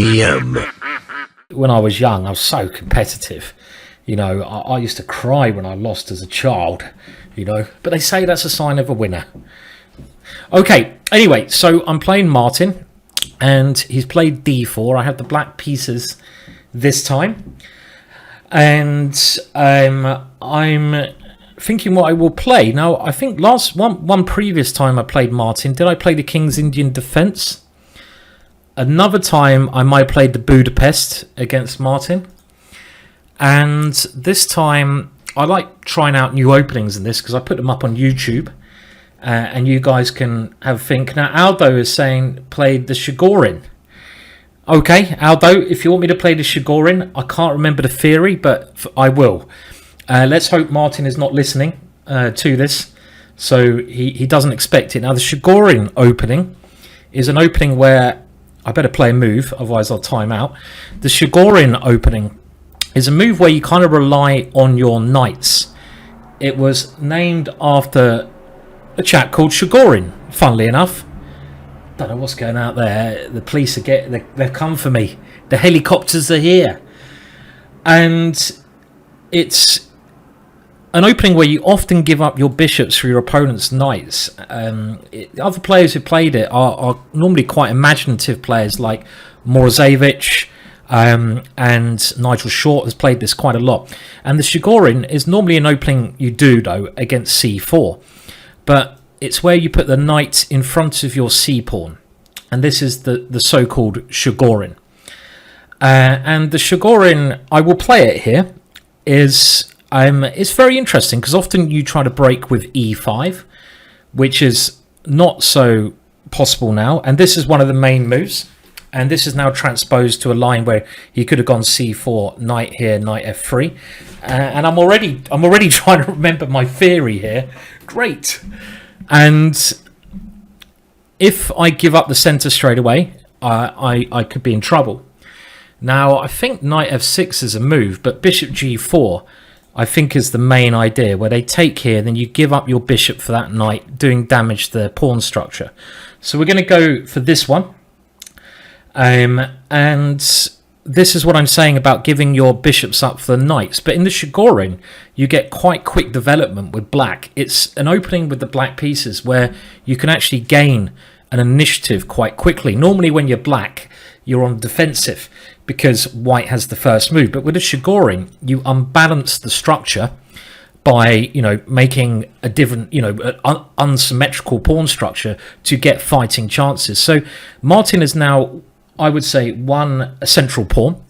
GingerGM. When I was young, I was so competitive. You know, I used to cry when I lost as a child, you know, but they say that's a sign of a winner. Okay, anyway, so I'm playing Martyn, and he's played d4. I have the black pieces this time, and I'm thinking what I will play. Now, I think one previous time I played Martyn, did I play the King's Indian Defence? Another time I might have played the Budapest against Martyn. And this time I like trying out new openings in this because I put them up on YouTube. And you guys can have a think. Now, Aldo is saying played the Chigorin. Okay, Aldo, if you want me to play the Chigorin, I can't remember the theory, but I will. Let's hope Martyn is not listening to this, so he doesn't expect it. Now, the Chigorin opening is an opening where I better play a move, otherwise I'll time out. The Chigorin opening is a move where you kind of rely on your knights. It was named after a chap called Chigorin, funnily enough. Don't know what's going out there. The police they've come for me. The helicopters are here. And it's an opening where you often give up your bishops for your opponent's knights. Other players who played it are normally quite imaginative players like Morozevich, and Nigel Short has played this quite a lot. And the Chigorin is normally an opening you do, though, against c4. But it's where you put the knight in front of your c-pawn. And this is the so-called Chigorin. And the Chigorin, I will play it here, is it's very interesting because often you try to break with e5, which is not so possible now. And this is one of the main moves. And this is now transposed to a line where he could have gone c4, knight here, knight f3. And I'm already trying to remember my theory here. Great. And if I give up the center straight away, I could be in trouble. Now, I think knight f6 is a move, but bishop g4, I think, is the main idea, where they take here, then you give up your bishop for that knight, doing damage to the pawn structure. So we're going to go for this one. And this is what I'm saying about giving your bishops up for the knights. But in the Chigorin, you get quite quick development with black. It's an opening with the black pieces where you can actually gain an initiative quite quickly. Normally when you're black, you're on defensive because white has the first move. But with a Chigorin, you unbalance the structure by, you know, making a different, you know, unsymmetrical pawn structure to get fighting chances. So Martyn is now, I would say, a central pawn.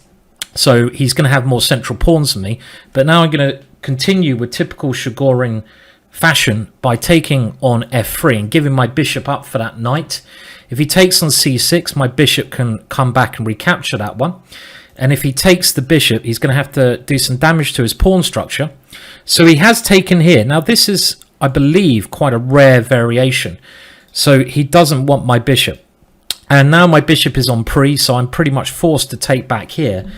So he's going to have more central pawns than me. But now I'm going to continue with typical Chigorin fashion by taking on f3 and giving my bishop up for that knight. If he takes on c6, my bishop can come back and recapture that one. And if he takes the bishop, he's going to have to do some damage to his pawn structure. So he has taken here. Now this is, I believe, quite a rare variation. So he doesn't want my bishop. And now my bishop is on pre, so I'm pretty much forced to take back here.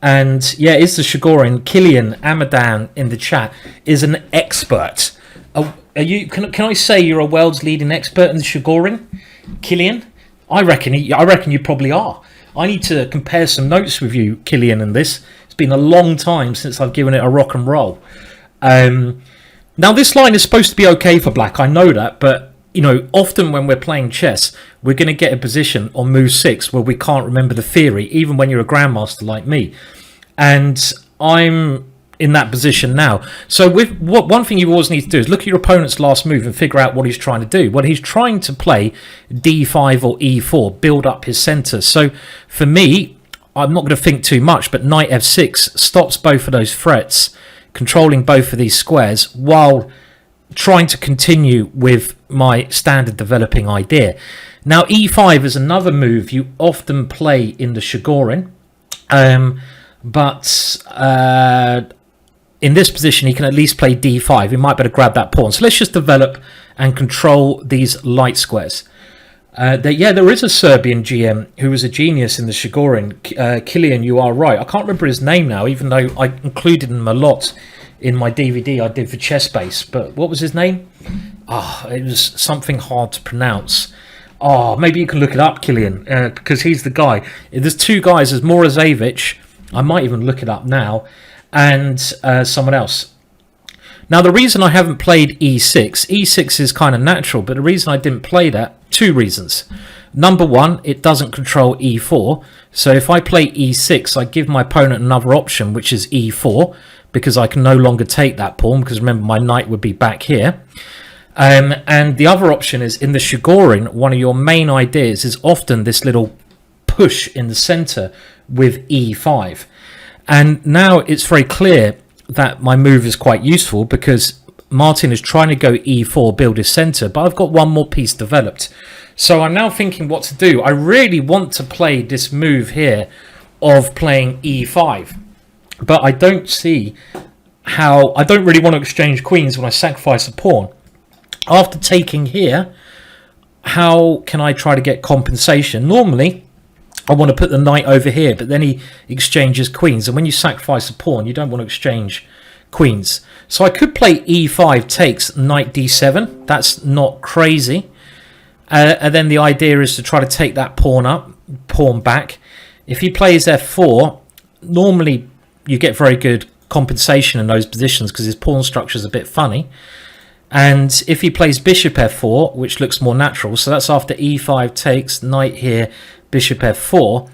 And yeah, it's the Chigorin. Killian Amadan in the chat is an expert. Are you? Can I say you're a world's leading expert in the Chigorin, Killian? I reckon you probably are. I need to compare some notes with you, Killian, in this. It's been a long time since I've given it a rock and roll. Now this line is supposed to be okay for black. I know that, but you know, often when we're playing chess, we're going to get a position on move 6 where we can't remember the theory, even when you're a grandmaster like me. And I'm in that position now. So one thing you always need to do is look at your opponent's last move and figure out what he's trying to do. Well, he's trying to play d5 or e4, build up his center. So for me, I'm not going to think too much, but knight f6 stops both of those threats, controlling both of these squares, while trying to continue with my standard developing idea. Now e5 is another move you often play in the Chigorin, but in this position he can at least play d5. He might better grab that pawn. So let's just develop and control these light squares. There is a Serbian GM who was a genius in the Chigorin. Killian, you are right. I can't remember his name now, even though I included him a lot in my DVD I did for Chess Base. But what was his name? It was something hard to pronounce. Oh, maybe you can look it up, Killian, because he's the guy. There's two guys. There's Morazevic. I might even look it up now. And someone else. Now, the reason I haven't played e6 is kind of natural, but the reason I didn't play that, two reasons. Number one, it doesn't control e4. So if I play e6, I give my opponent another option, which is e4, because I can no longer take that pawn, because remember, my knight would be back here. And the other option is, in the Chigorin, one of your main ideas is often this little push in the center with e5. And now it's very clear that my move is quite useful, because Martyn is trying to go e4, build his center, but I've got one more piece developed. So I'm now thinking what to do. I really want to play this move here of playing e5, but I don't see how. I don't really want to exchange queens when I sacrifice a pawn. After taking here, how can I try to get compensation? Normally, I want to put the knight over here, but then he exchanges queens. And when you sacrifice a pawn, you don't want to exchange queens. So I could play e5 takes knight d7. That's not crazy. And then the idea is to try to take that pawn back. If he plays f4, normally you get very good compensation in those positions because his pawn structure is a bit funny. And if he plays bishop f4, which looks more natural, so that's after e5 takes, knight here, bishop f4,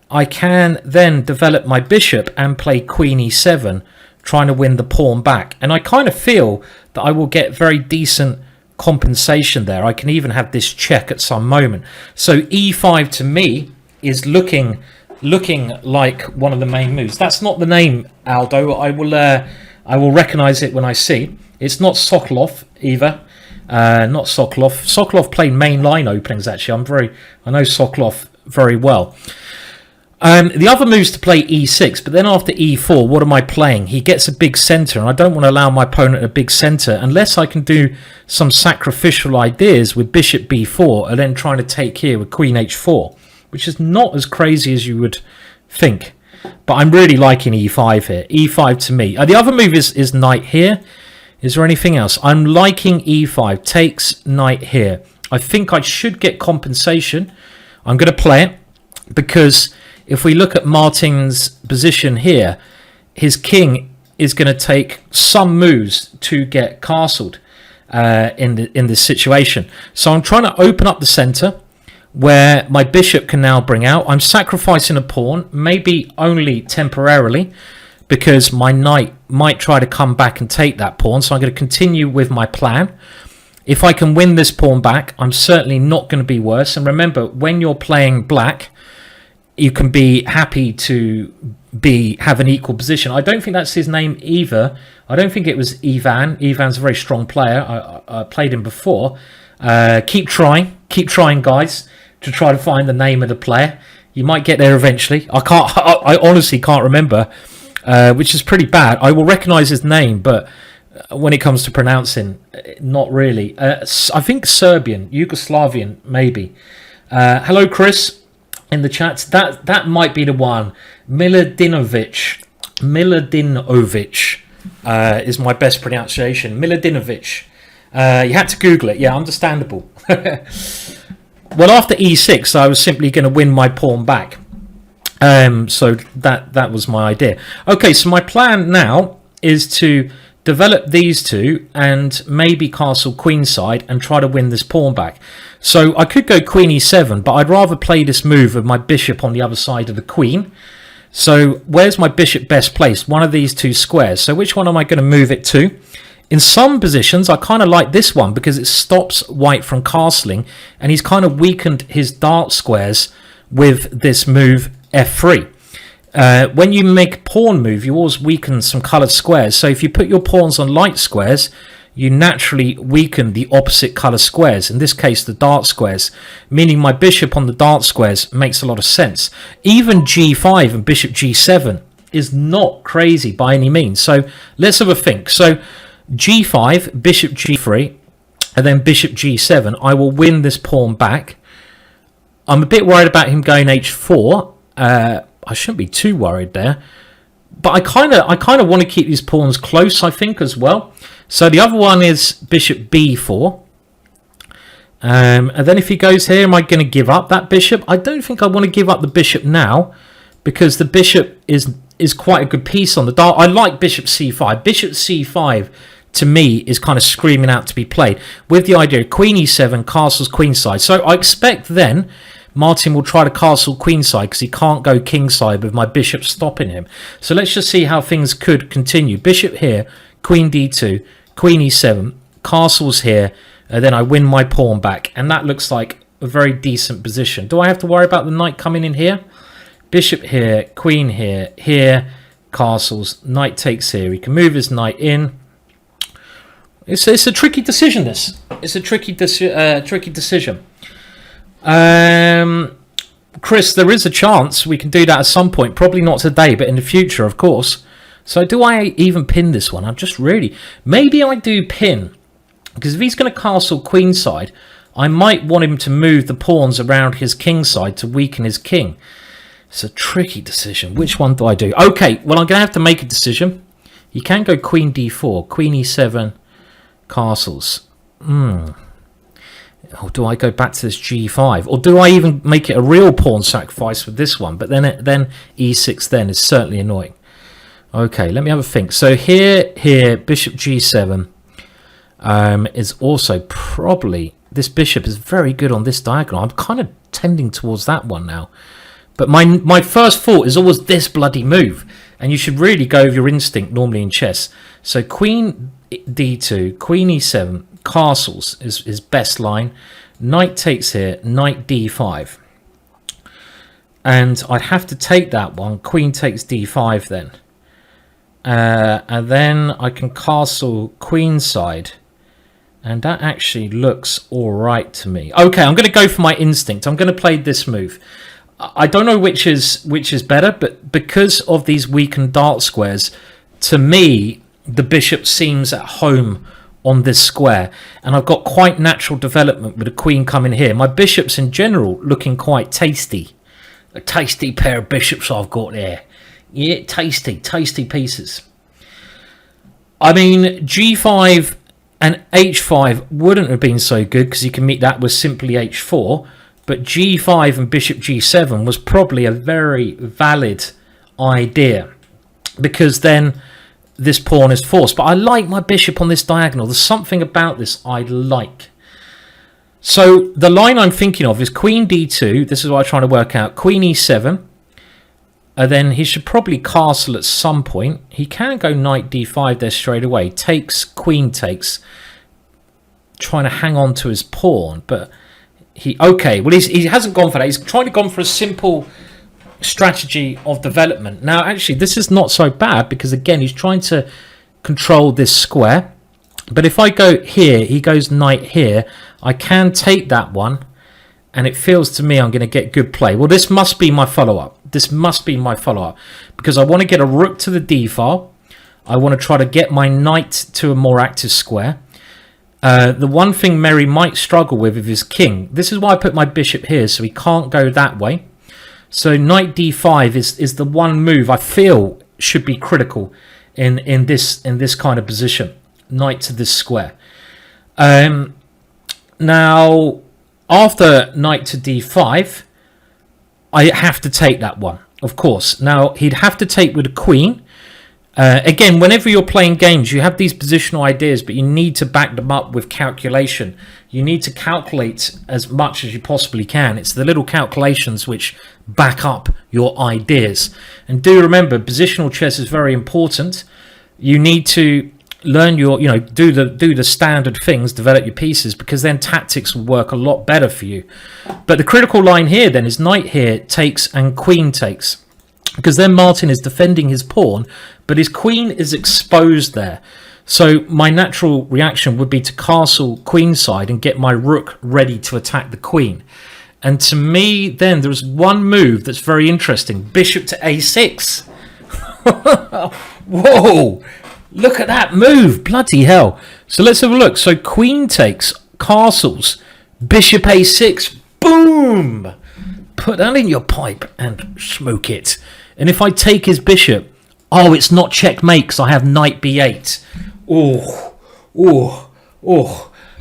I can then develop my bishop and play queen e7, trying to win the pawn back. And I kind of feel that I will get very decent compensation there. I can even have this check at some moment. So e5 to me is looking like one of the main moves. That's not the name, Aldo. I will recognize it when I see. It's not Sokolov either. Not Sokolov. Sokolov played main line openings, actually. I know Sokolov very well. The other move's to play e6, but then after e4, what am I playing? He gets a big center, and I don't want to allow my opponent a big center unless I can do some sacrificial ideas with bishop b4 and then trying to take here with queen h4, which is not as crazy as you would think. But I'm really liking e5 here. e5 to me. The other move is knight here. Is there anything else? I'm liking e5. Takes knight here. I think I should get compensation. I'm going to play it because if we look at Martyn's position here, his king is going to take some moves to get castled in this situation. So I'm trying to open up the center where my bishop can now bring out. I'm sacrificing a pawn, maybe only temporarily, because my knight might try to come back and take that pawn. So I'm going to continue with my plan. If I can win this pawn back, I'm certainly not going to be worse. And remember, when you're playing black, you can be happy to have an equal position. I don't think that's his name either. I don't think it was Ivan. Ivan's a very strong player. I played him before. Keep trying, guys, to try to find the name of the player. You might get there eventually. I honestly can't remember, which is pretty bad. I will recognize his name, but when it comes to pronouncing, not really. I think Serbian, Yugoslavian, maybe. Hello, Chris. In the chat, that might be the one. Miladinovic is my best pronunciation. Miladinovic. You had to Google it. Yeah, understandable. Well, after e6, I was simply going to win my pawn back. So that was my idea. Okay, so my plan now is to develop these two and maybe castle queenside and try to win this pawn back. So I could go queen e7, but I'd rather play this move with my bishop on the other side of the queen. So where's my bishop best placed? One of these two squares. So which one am I going to move it to? In some positions, I kind of like this one because it stops white from castling, and he's kind of weakened his dark squares with this move f3. When you make a pawn move, you always weaken some coloured squares. So if you put your pawns on light squares, you naturally weaken the opposite colour squares, in this case the dark squares, meaning my bishop on the dark squares makes a lot of sense. Even g5 and bishop g7 is not crazy by any means. So let's have a think. So g5, bishop g3, and then bishop g7. I will win this pawn back. I'm a bit worried about him going h4. I shouldn't be too worried there, but I kind of want to keep these pawns close, I think, as well. So the other one is bishop b4, And then if he goes here, am I going to give up that bishop? I don't think I want to give up the bishop now, because the bishop is quite a good piece on the dial. I like bishop c5. Bishop c5 to me is kind of screaming out to be played, with the idea of queen e7, castles queenside. So I expect then Martyn will try to castle queenside because he can't go kingside with my bishop stopping him. So let's just see how things could continue. Bishop here, queen d2, queen e7, castles here, and then I win my pawn back, and that looks like a very decent position. Do I have to worry about the knight coming in here? Bishop here, queen here, here, castles, knight takes here. He can move his knight in. It's a tricky decision, this. It's a tricky decision. Chris, there is a chance we can do that at some point. Probably not today, but in the future, of course. So do I even pin this one? I'm just really... Maybe I do pin. Because if he's going to castle queenside, I might want him to move the pawns around his king side to weaken his king. It's a tricky decision. Which one do I do? Okay, well, I'm going to have to make a decision. You can go queen d4, queen e7, castles. Or do I go back to this g5? Or do I even make it a real pawn sacrifice with this one? But then e6 then is certainly annoying. Okay, let me have a think. So here, bishop g7 is also probably... This bishop is very good on this diagonal. I'm kind of tending towards that one now. But my first thought is always this bloody move. And you should really go with your instinct normally in chess. So queen d2, queen e7, castles is best line. Knight takes here, knight d5. And I'd have to take that one. Queen takes d5 then. And then I can castle queenside. And that actually looks all right to me. Okay, I'm going to go for my instinct. I'm going to play this move. I don't know which is better, but because of these weakened dart squares, to me, the bishop seems at home on this square. And I've got quite natural development with the queen coming here. My bishops in general looking quite tasty. A tasty pair of bishops I've got there. Yeah, tasty pieces. I mean, g5 and h5 wouldn't have been so good because you can meet that with simply h4. But g5 and bishop g7 was probably a very valid idea, because then this pawn is forced. But I like my bishop on this diagonal. There's something about this I like. So the line I'm thinking of is queen d2. This is what I'm trying to work out. Queen e7. And then he should probably castle at some point. He can go knight d5 there straight away. Takes, queen takes. Trying to hang on to his pawn. But he hasn't gone for that. He's trying to go for a simple strategy of development. Now, actually, this is not so bad because, again, he's trying to control this square. But if I go here, he goes knight here. I can take that one. And it feels to me I'm going to get good play. Well, this must be my follow-up. This must be my follow-up. Because I want to get a rook to the d file. I want to try to get my knight to a more active square. The one thing Merry might struggle with is his king. This is why I put my bishop here, so he can't go that way. So knight d5 is the one move I feel should be critical in this kind of position. Knight to this square. Now, after knight to d5, I have to take that one, of course. Now, he'd have to take with a queen. Again, whenever you're playing games, you have these positional ideas, but you need to back them up with calculation. You need to calculate as much as you possibly can. It's the little calculations which back up your ideas. And do remember, positional chess is very important. You need to learn your, do the standard things, develop your pieces, because then tactics will work a lot better for you. But the critical line here then is knight here takes and queen takes. Because then Martyn is defending his pawn, but his queen is exposed there. So my natural reaction would be to castle queenside and get my rook ready to attack the queen. And to me, then, there's one move that's very interesting. Bishop to a6. Whoa! Look at that move. Bloody hell. So let's have a look. So queen takes, castles, bishop a6. Boom! Put that in your pipe and smoke it. And if I take his bishop, oh, it's not checkmate because I have knight b8. Oh.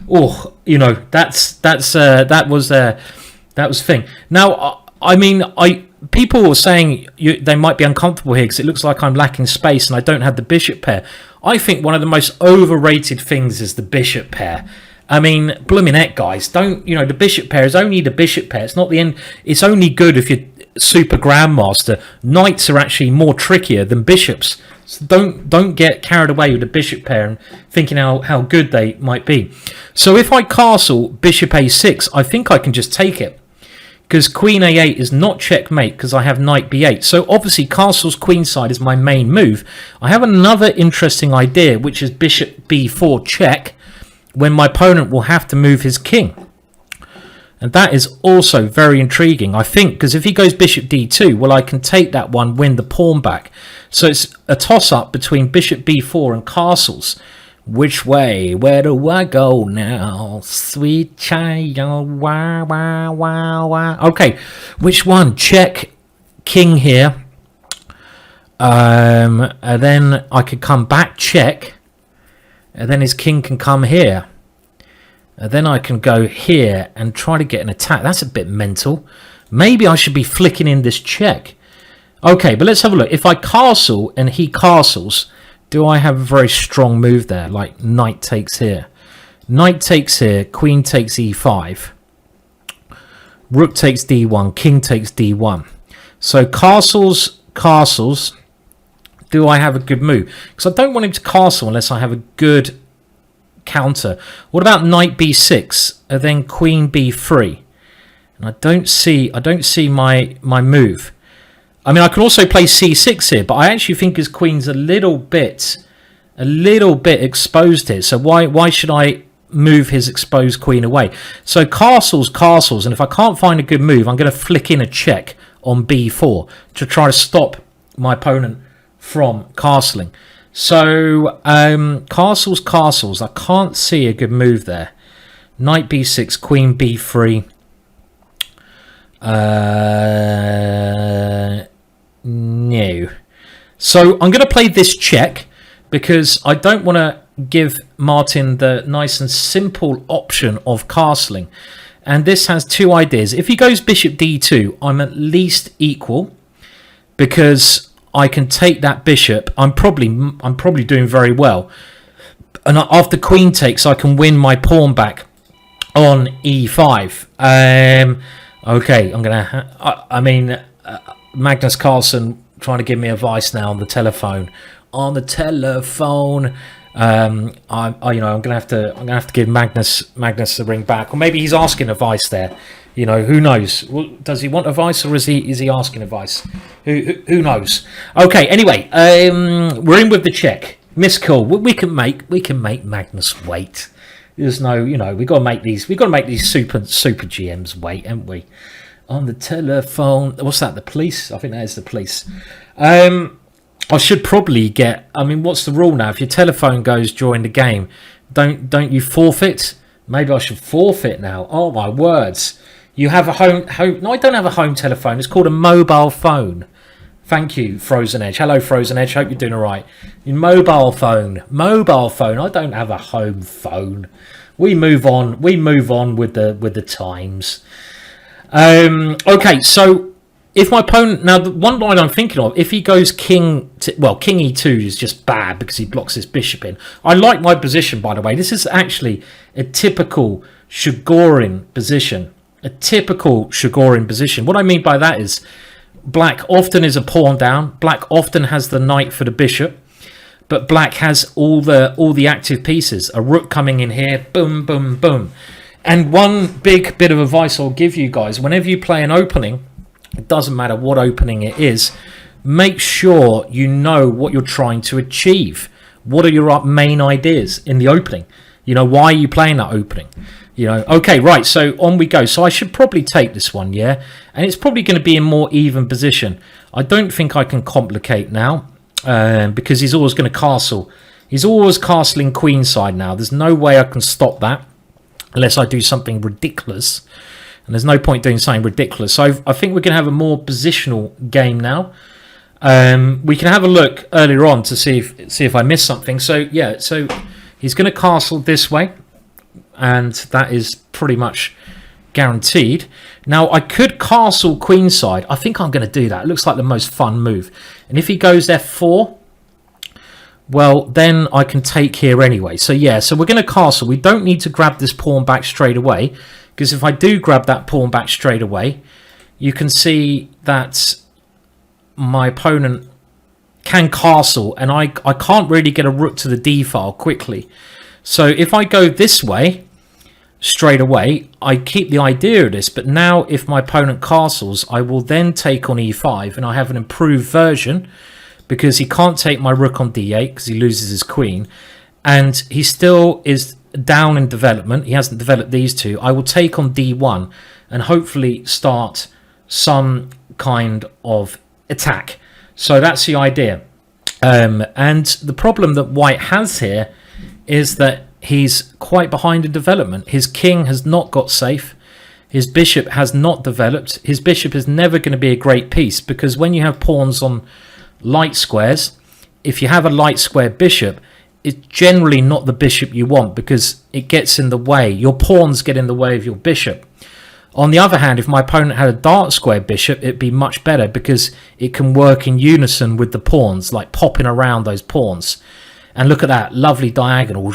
Oh, you know, that was thing. Now, I mean, people were saying they might be uncomfortable here because it looks like I'm lacking space and I don't have the bishop pair. I think one of the most overrated things is the bishop pair. I mean, blooming heck, guys, don't, you know, the bishop pair is only the bishop pair. It's not the end. It's only good if you're super grandmaster. Knights are actually more trickier than bishops. So don't get carried away with the bishop pair and thinking how good they might be. So if I castle bishop a6, I think I can just take it, because queen a8 is not checkmate because I have knight b8. So obviously castle's queenside is my main move. I have another interesting idea, which is bishop b4 check, when my opponent will have to move his king. And that is also very intriguing, I think, because if he goes bishop d2, well, I can take that one, win the pawn back. So it's a toss-up between bishop b4 and castles. Which way? Where do I go now? Sweet child, wah, wah, wah, wah. Okay, which one? Check king here. And then I could come back, check. And then his king can come here. And then I can go here and try to get an attack. That's a bit mental. Maybe I should be flicking in this check. Okay, but let's have a look. If I castle and he castles, do I have a very strong move there? Like knight takes here. Knight takes here. Queen takes e5. Rook takes d1. King takes d1. So castles. Do I have a good move? Because I don't want him to castle unless I have a good counter. What about knight b6 and then queen b3? And I don't see my move. I mean, I can also play c6 here, but I actually think his queen's a little bit exposed here. So why should I move his exposed queen away? So castles, and if I can't find a good move, I'm going to flick in a check on b4 to try to stop my opponent from castling. So castles, I can't see a good move there. Knight b6, queen b3. No. So I'm going to play this check because I don't want to give Martyn the nice and simple option of castling. And this has two ideas. If he goes bishop d2, I'm at least equal because I can take that bishop. I'm probably doing very well. And after queen takes, I can win my pawn back on e5. Okay, I'm gonna. Magnus Carlsen trying to give me advice now on the telephone. I'm gonna have to give Magnus a ring back, or maybe he's asking advice there. You know, who knows? Well, does he want advice, or is he asking advice? Who knows? Okay. Anyway, we're in with the check. Miss Call. We can make Magnus wait. There's no, you know, we got to make these super GMs wait, haven't we? On the telephone. What's that? The police? I think that is the police. I should probably get. I mean, what's the rule now? If your telephone goes during the game, don't you forfeit? Maybe I should forfeit now. Oh my words! You have a home. No, I don't have a home telephone. It's called a mobile phone. Thank you, Frozen Edge. Hello, Frozen Edge. Hope you're doing all right. Your mobile phone. I don't have a home phone. We move on with the times. Okay, so if my opponent, now the one line I'm thinking of, if he goes king e2 is just bad because he blocks his bishop in. I like my position, by the way. This is actually a typical Chigorin position. What I mean by that is black often is a pawn down. Black often has the knight for the bishop, but black has all the active pieces. A rook coming in here, boom, boom, boom. And one big bit of advice I'll give you guys, whenever you play an opening, it doesn't matter what opening it is, make sure you know what you're trying to achieve. What are your main ideas in the opening? You know, why are you playing that opening? You know, okay, right, so on we go. So I should probably take this one, yeah? And it's probably going to be in more even position. I don't think I can complicate now because he's always going to castle. He's always castling queenside now. There's no way I can stop that unless I do something ridiculous. And there's no point doing something ridiculous. So I think we're going to have a more positional game now. We can have a look earlier on to see if I missed something. So, yeah, so he's going to castle this way. and that is pretty much guaranteed. Now I could castle queenside. I think I'm going to do that. It looks like the most fun move. And if he goes f4, well, then I can take here anyway. So yeah, so we're going to castle. We don't need to grab this pawn back straight away, because if I do grab that pawn back straight away, you can see that my opponent can castle, and I can't really get a rook to the d file quickly. So if I go this way straight away, I keep the idea of this, but now if my opponent castles, I will then take on e5, and I have an improved version, because he can't take my rook on d8 because he loses his queen, and he still is down in development. He hasn't developed these two. I will take on d1 and hopefully start some kind of attack. So that's the idea. And the problem that white has here is that he's quite behind in development. His king has not got safe. His bishop has not developed. His bishop is never going to be a great piece, because when you have pawns on light squares, if you have a light square bishop, it's generally not the bishop you want, because it gets in the way. Your pawns get in the way of your bishop. On the other hand, if my opponent had a dark square bishop, it'd be much better, because it can work in unison with the pawns, like popping around those pawns. And look at that lovely diagonal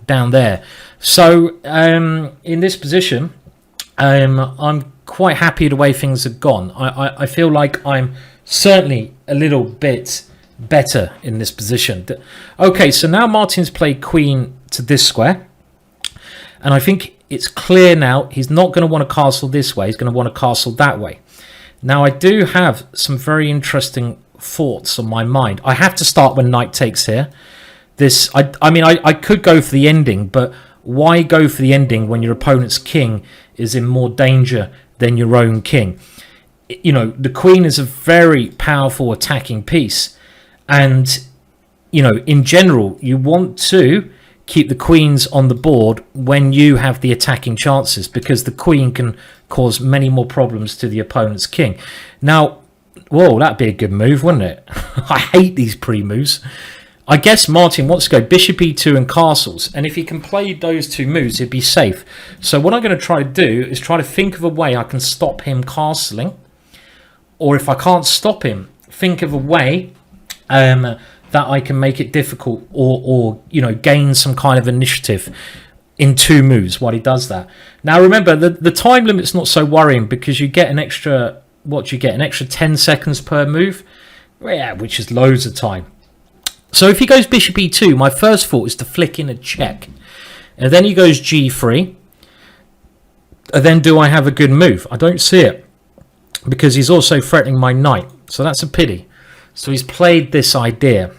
down there. So in this position, I'm quite happy the way things have gone. I feel like I'm certainly a little bit better in this position. Okay, so now Martyn's played queen to this square, and I think it's clear now he's not going to want to castle this way. He's going to want to castle that way. Now I do have some very interesting thoughts on my mind. I have to start when knight takes here. I mean I could go for the ending, but why go for the ending when your opponent's king is in more danger than your own king? You know, the queen is a very powerful attacking piece, and you know, in general, you want to keep the queens on the board when you have the attacking chances, because the queen can cause many more problems to the opponent's king. Now, whoa, that'd be a good move, wouldn't it? I hate these pre-moves. I guess Martyn wants to go bishop e2 and castles, and if he can play those two moves, he'd be safe. So what I'm going to try to do is try to think of a way I can stop him castling, or if I can't stop him, think of a way that I can make it difficult, or you know, gain some kind of initiative in two moves while he does that. Now remember, the time limit's not so worrying, because you get an extra, what do you get, an extra 10 seconds per move, yeah, which is loads of time. So if he goes bishop e2, my first thought is to flick in a check, and then he goes g3, and then do I have a good move? I don't see it, because he's also threatening my knight, so that's a pity. So he's played this idea.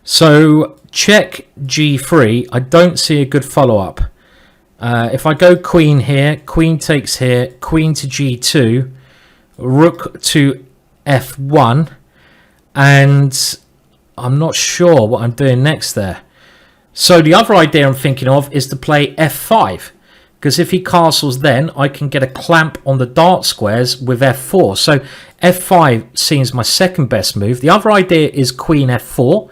So check g3, I don't see a good follow-up. If I go queen here, queen takes here, queen to g2, rook to f1, and I'm not sure what I'm doing next there. So the other idea I'm thinking of is to play f5, because if he castles, then I can get a clamp on the dark squares with f4. So f5 seems my second best move. The other idea is queen f4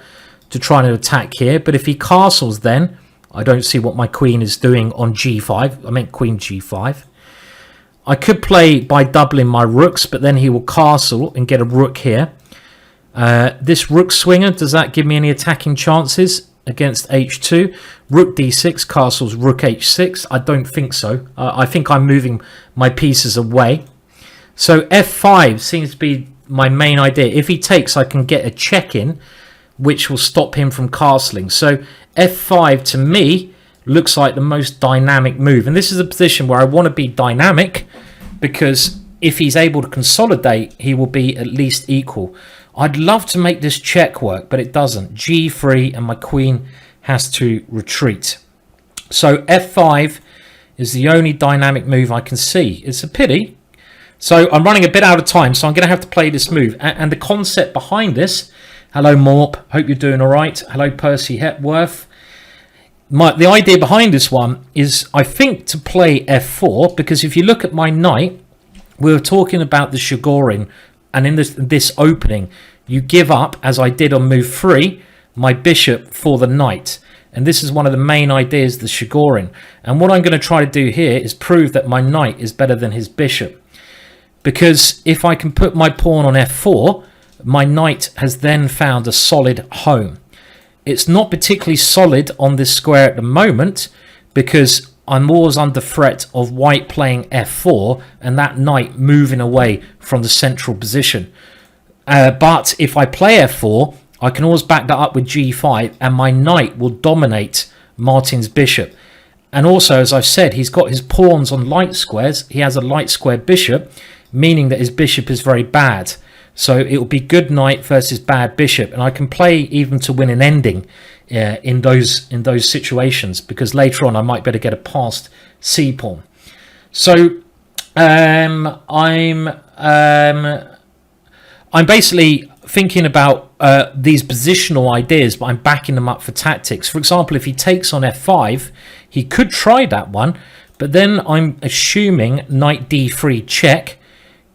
to try and attack here, but if he castles, then I don't see what my queen is doing on g5. I meant queen g5. I could play by doubling my rooks, but then he will castle and get a rook here. This rook swinger, does that give me any attacking chances against h2? Rook d6 castles rook h6. I don't think so. I think I'm moving my pieces away. So f5 seems to be my main idea. If he takes, I can get a check in, which will stop him from castling. So f5 to me looks like the most dynamic move, and this is a position where I want to be dynamic, because if he's able to consolidate, he will be at least equal. I'd love to make this check work, but it doesn't. g3, and my queen has to retreat. So f5 is the only dynamic move I can see. It's a pity. So I'm running a bit out of time, so I'm going to have to play this move. And the concept behind this, hello Morp, hope you're doing all right. Hello Percy Hepworth. The idea behind this one is, I think, to play f4, because if you look at my knight, we were talking about the Chigorin, and in this opening, you give up, as I did on move 3, my bishop for the knight. And this is one of the main ideas of the Chigorin. And what I'm going to try to do here is prove that my knight is better than his bishop. Because if I can put my pawn on f4, my knight has then found a solid home. It's not particularly solid on this square at the moment because I'm always under threat of white playing f4 and that knight moving away from the central position. But if I play f4, I can always back that up with g5 and my knight will dominate Martyn's bishop. And also, as I've said, he's got his pawns on light squares. He has a light square bishop, meaning that his bishop is very bad. So it will be good knight versus bad bishop. And I can play even to win an ending in those situations, because later on I might better get a passed c-pawn. So I'm basically thinking about these positional ideas, but I'm backing them up for tactics. For example, if he takes on f5, he could try that one, but then I'm assuming knight d3 check,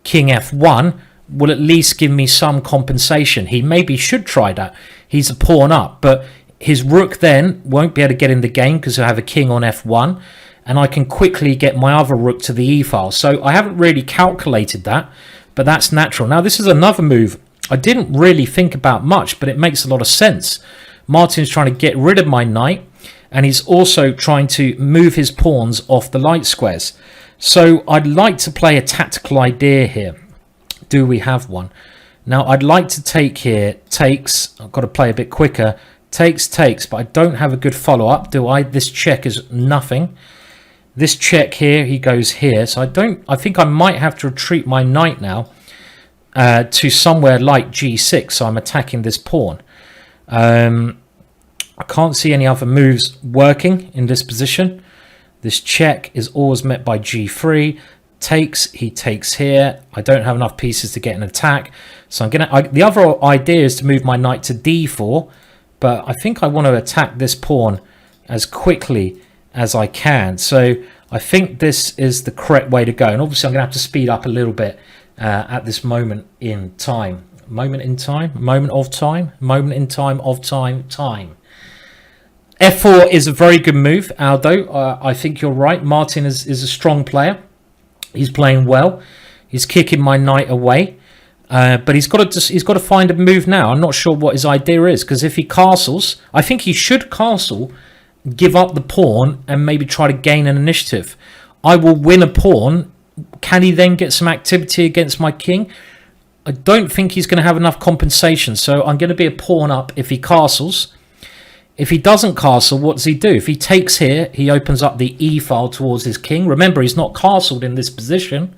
king f1 will at least give me some compensation. He maybe should try that. He's a pawn up, but his rook then won't be able to get in the game because he'll have a king on f1, and I can quickly get my other rook to the e file. So I haven't really calculated that, but that's natural. Now this is another move I didn't really think about much, but it makes a lot of sense. Martyn's trying to get rid of my knight, and he's also trying to move his pawns off the light squares. So I'd like to play a tactical idea here. Do we have one? Now I'd like to take here, takes, I've got to play a bit quicker, takes, but I don't have a good follow-up, do I? This check is nothing. This check here, he goes here, so I think I might have to retreat my knight now to somewhere like g6, so I'm attacking this pawn. I can't see any other moves working in this position. This check is always met by g3. Takes, he takes here. I don't have enough pieces to get an attack, so I'm gonna. The other idea is to move my knight to d4, but I think I want to attack this pawn as quickly as I can. So I think this is the correct way to go, and obviously I'm gonna have to speed up a little bit at this moment in time. Moment in time. F4 is a very good move, Aldo. I think you're right. Martyn is a strong player. He's playing well. He's kicking my knight away, but he's got to find a move now. I'm not sure what his idea is, because if he castles, I think he should castle, give up the pawn, and maybe try to gain an initiative. I will win a pawn. Can he then get some activity against my king? I don't think he's going to have enough compensation, so I'm going to be a pawn up if he castles. If he doesn't castle, what does he do? If he takes here, he opens up the e file towards his king. Remember, he's not castled in this position.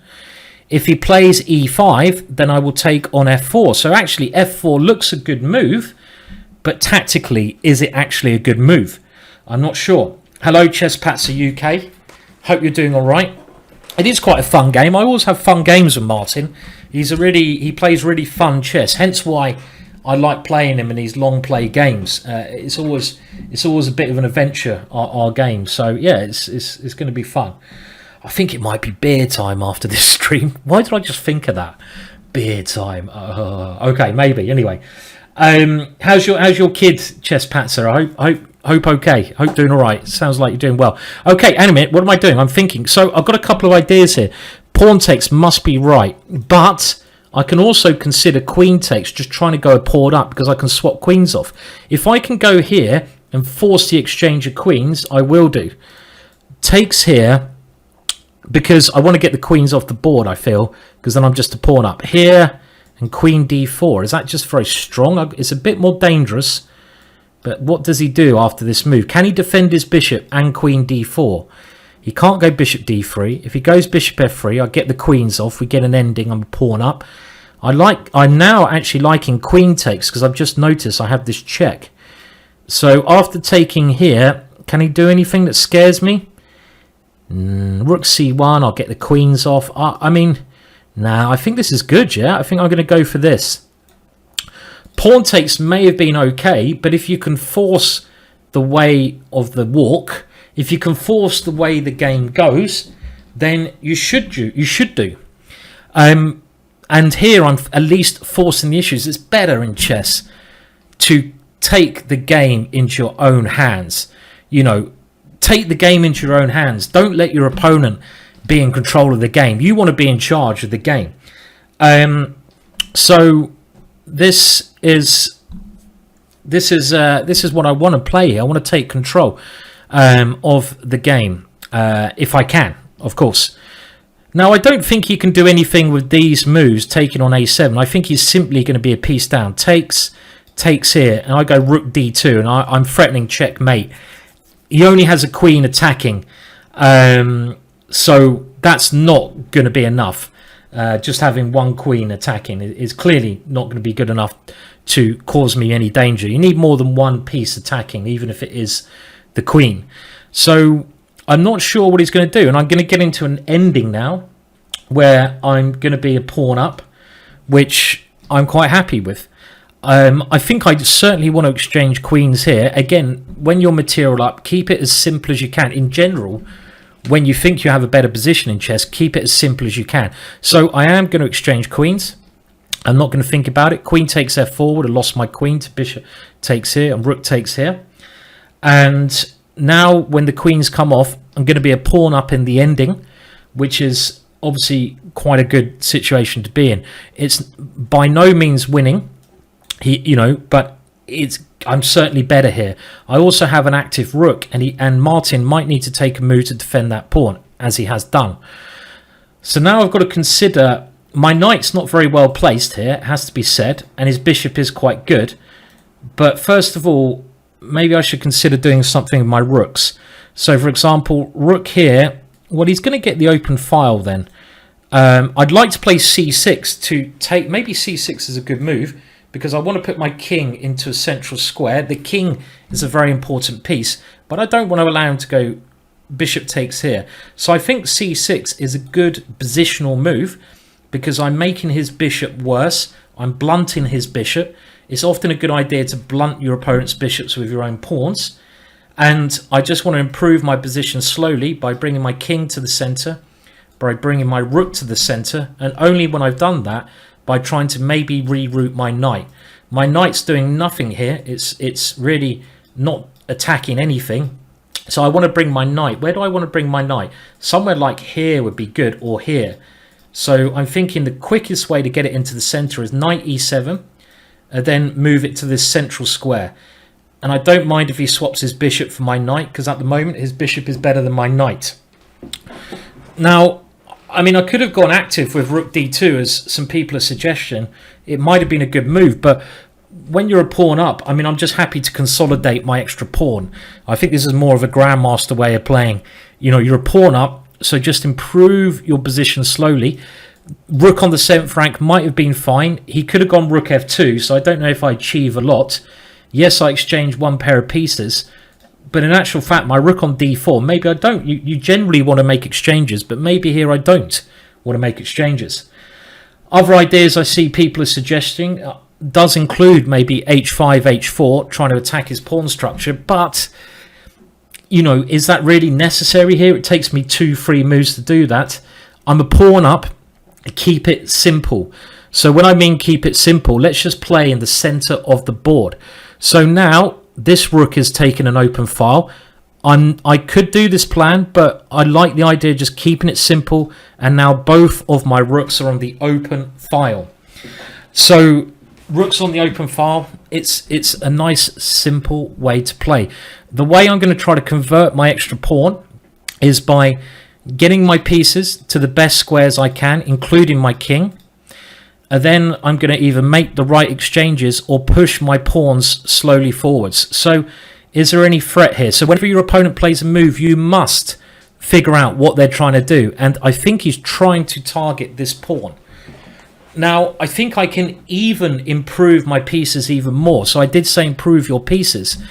If he plays e5, then I will take on f4. So actually, f4 looks a good move, but tactically, is it actually a good move? I'm not sure. Hello, Chess Patzer UK. Hope you're doing all right. It is quite a fun game. I always have fun games with Martyn. He plays really fun chess. Hence why I like playing him in these long play games. It's always a bit of an adventure, our game. So yeah, it's going to be fun. I think it might be beer time after this stream. Why did I just think of that? Beer time. Okay, maybe. Anyway, how's your kid, Chess Patzer? I hope okay. Hope doing all right. Sounds like you're doing well. Okay, and a minute. What am I doing? I'm thinking. So I've got a couple of ideas here. Pawn takes must be right, but I can also consider queen takes, just trying to go a pawn up because I can swap queens off. If I can go here and force the exchange of queens, I will do. Takes here because I want to get the queens off the board, I feel, because then I'm just a pawn up here, and queen d4. Is that just very strong? It's a bit more dangerous, but what does he do after this move? Can he defend his bishop and queen d4? He can't go bishop d3. If he goes bishop f3, I get the queens off. We get an ending. I'm a pawn up. I'm now actually liking queen takes because I've just noticed I have this check. So after taking here, can he do anything that scares me? Rook c1. I'll get the queens off. I mean, nah, I think this is good, yeah? I think I'm going to go for this. Pawn takes may have been okay, but if you can force the way of the walk, if you can force the way the game goes, then you should do. And here I'm at least forcing the issues. It's better in chess to take the game into your own hands. You know, take the game into your own hands. Don't let your opponent be in control of the game. You want to be in charge of the game. So this is what I want to play here. I want to take control of the game if I can, of course. Now, I don't think he can do anything with these moves, taking on a7. I think he's simply going to be a piece down. Takes here, and I go rook d2, and I'm threatening checkmate. He only has a queen attacking, so that's not going to be enough. Just having one queen attacking is clearly not going to be good enough to cause me any danger. You need more than one piece attacking, even if it is the queen. So I'm not sure what he's going to do, and I'm going to get into an ending now where I'm going to be a pawn up, which I'm quite happy with. I think I certainly want to exchange queens here. Again, when you're material up, keep it as simple as you can. In general, when you think you have a better position in chess, keep it as simple as you can. So I am going to exchange queens. I'm not going to think about it. Queen takes f4, would have lost my queen to bishop takes here, and rook takes here. And now when the queens come off, I'm going to be a pawn up in the ending, which is obviously quite a good situation to be in. It's by no means winning, but I'm certainly better here. I also have an active rook, and Martyn might need to take a move to defend that pawn, as he has done. So now I've got to consider my knight's not very well placed here, it has to be said, and his bishop is quite good. But first of all, maybe I should consider doing something with my rooks. So, for example, rook here, well, he's going to get the open file then. I'd like to play c6 to take, maybe c6 is a good move, because I want to put my king into a central square. The king is a very important piece, but I don't want to allow him to go bishop takes here. So I think c6 is a good positional move, because I'm making his bishop worse. I'm blunting his bishop. It's often a good idea to blunt your opponent's bishops with your own pawns. And I just want to improve my position slowly by bringing my king to the center, by bringing my rook to the center, and only when I've done that, by trying to maybe reroute my knight. My knight's doing nothing here. It's really not attacking anything. So I want to bring my knight. Where do I want to bring my knight? Somewhere like here would be good, or here. So I'm thinking the quickest way to get it into the center is knight e7, and then move it to this central square. And I don't mind if he swaps his bishop for my knight, because at the moment his bishop is better than my knight. Now, I mean, I could have gone active with rook d2, as some people are suggesting. It might have been a good move, but when you're a pawn up, I mean, I'm just happy to consolidate my extra pawn. I think this is more of a grandmaster way of playing. You know, you're a pawn up, so just improve your position slowly. Rook on the 7th rank might have been fine. He could have gone rook f2, so I don't know if I achieve a lot. Yes, I exchanged one pair of pieces, but in actual fact, my rook on d4, maybe I don't. You generally want to make exchanges, but maybe here I don't want to make exchanges. Other ideas I see people are suggesting does include maybe h5, h4, trying to attack his pawn structure, but you know, is that really necessary here? It takes me 2 free moves to do that. I'm a pawn up. Keep it simple. So when I mean keep it simple, let's just play in the center of the board. So now this rook is taking an open file. I could do this plan, but I like the idea of just keeping it simple. And now both of my rooks are on the open file. So rooks on the open file, it's a nice simple way to play. The way I'm going to try to convert my extra pawn is by getting my pieces to the best squares I can, including my king. And then I'm going to either make the right exchanges or push my pawns slowly forwards. So is there any threat here? So whenever your opponent plays a move, you must figure out what they're trying to do. And I think he's trying to target this pawn. Now, I think I can even improve my pieces even more. So I did say improve your pieces.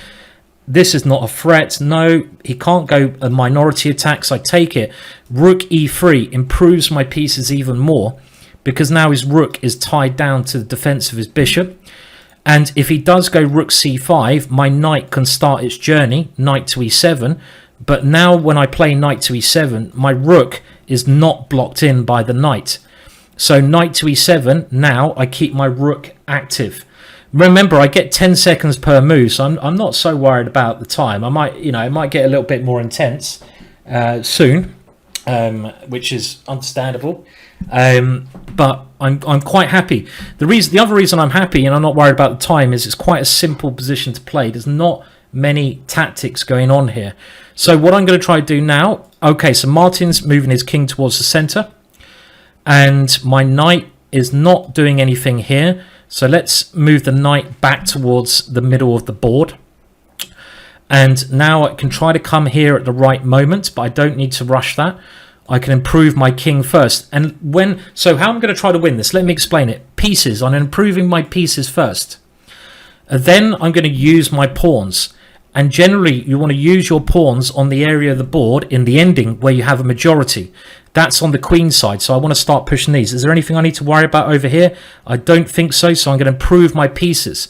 This is not a threat. No, he can't go a minority attacks. I take it. Rook e3 improves my pieces even more, because now his rook is tied down to the defense of his bishop. And if he does go rook c5, my knight can start its journey, knight to e7. But now when I play knight to e7, my rook is not blocked in by the knight. So knight to e7, now I keep my rook active. Remember, I get 10 seconds per move, so I'm not so worried about the time. I might, you know, it might get a little bit more intense soon, which is understandable. But I'm quite happy. The other reason I'm happy and I'm not worried about the time is it's quite a simple position to play. There's not many tactics going on here. So what I'm going to try to do now, okay, so Martyn's moving his king towards the center, and my knight is not doing anything here. So let's move the knight back towards the middle of the board. And now I can try to come here at the right moment, but I don't need to rush that. I can improve my king first. And so how I'm going to try to win this, let me explain it. Pieces, I'm improving my pieces first. Then I'm going to use my pawns. And generally, you want to use your pawns on the area of the board in the ending where you have a majority. That's on the queen side, so I want to start pushing these. Is there anything I need to worry about over here? I don't think so, so I'm going to improve my pieces.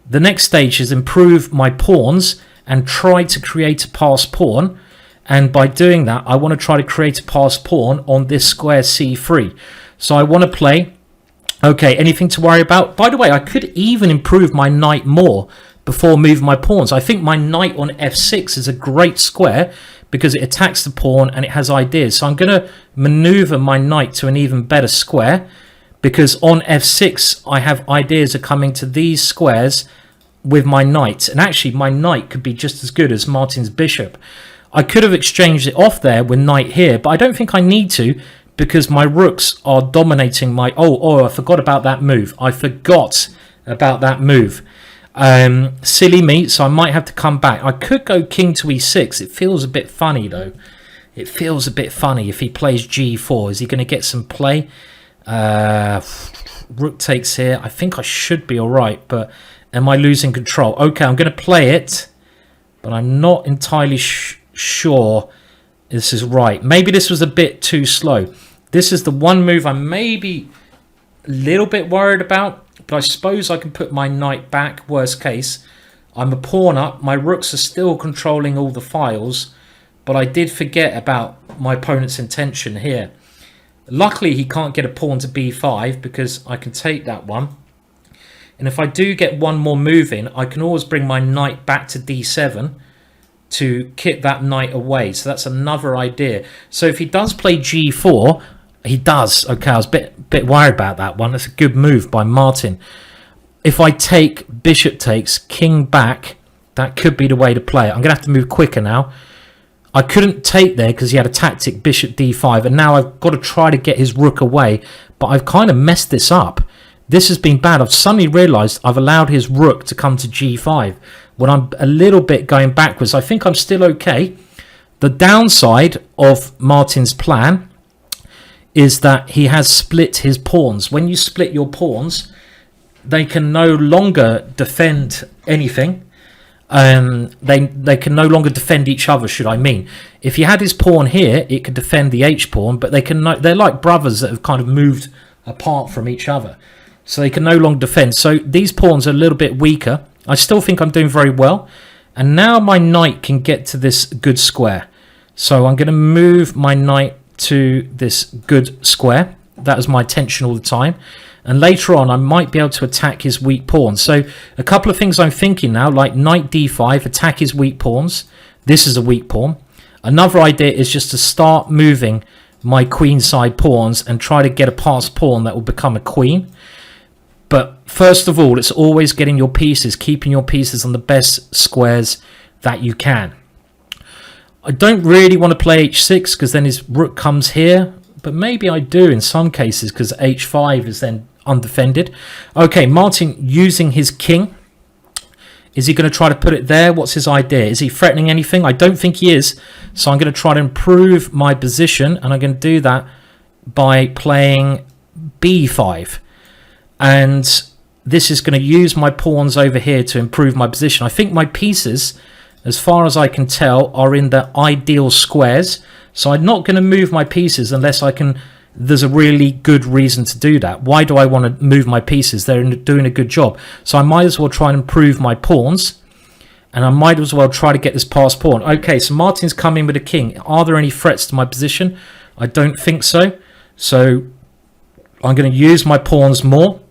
The next stage is improve my pawns and try to create a passed pawn. And by doing that, I want to try to create a passed pawn on this square c3. So I want to play... Okay, anything to worry about? By the way, I could even improve my knight more before moving my pawns. I think my knight on f6 is a great square because it attacks the pawn and it has ideas. So I'm going to maneuver my knight to an even better square because on f6 I have ideas of coming to these squares with my knight. And actually my knight could be just as good as Martyn's bishop. I could have exchanged it off there with knight here, but I don't think I need to because my rooks are dominating my... Oh, I forgot about that move. I forgot about that move. Silly me, so I might have to come back. I could go king to e6. It feels a bit funny though. It feels a bit funny if he plays g4. Is he going to get some play? Rook takes here. I think I should be all right, but am I losing control? Okay, I'm going to play it, but I'm not entirely sure this is right. Maybe this was a bit too slow. This is the one move I'm maybe a little bit worried about. But I suppose I can put my knight back, worst case. I'm a pawn up. My rooks are still controlling all the files. But I did forget about my opponent's intention here. Luckily, he can't get a pawn to b5 because I can take that one. And if I do get one more move in, I can always bring my knight back to d7 to kick that knight away. So that's another idea. So if he does play g4... He does. Okay, I was a bit worried about that one. That's a good move by Martyn. If I take bishop takes, king back, that could be the way to play it. I'm going to have to move quicker now. I couldn't take there because he had a tactic bishop d5, and now I've got to try to get his rook away, but I've kind of messed this up. This has been bad. I've suddenly realised I've allowed his rook to come to g5 when I'm a little bit going backwards. I think I'm still okay. The downside of Martyn's plan is that he has split his pawns. When you split your pawns, they can no longer defend anything. They can no longer defend each other, should I mean. If you had his pawn here, it could defend the h-pawn, but they're like brothers that have kind of moved apart from each other. So they can no longer defend. So these pawns are a little bit weaker. I still think I'm doing very well. And now my knight can get to this good square. So I'm going to move my knight to this good square. That was my intention all the time. And later on, I might be able to attack his weak pawns. So a couple of things I'm thinking now, like knight d5, attack his weak pawns. This is a weak pawn. Another idea is just to start moving my queenside pawns and try to get a passed pawn that will become a queen. But first of all, it's always getting your pieces, keeping your pieces on the best squares that you can. I don't really want to play h6 because then his rook comes here, but maybe I do in some cases because h5 is then undefended. Okay, Martyn using his king. Is he going to try to put it there? What's his idea? Is he threatening anything? I don't think he is. So I'm going to try to improve my position, and I'm going to do that by playing b5. And this is going to use my pawns over here to improve my position. I think my pieces, as far as I can tell, are in the ideal squares. So I'm not going to move my pieces unless there's a really good reason to do that. Why do I want to move my pieces? They're doing a good job. So I might as well try and improve my pawns. And I might as well try to get this passed pawn. Okay, so Martyn's coming with a king. Are there any threats to my position? I don't think so. So I'm going to use my pawns more.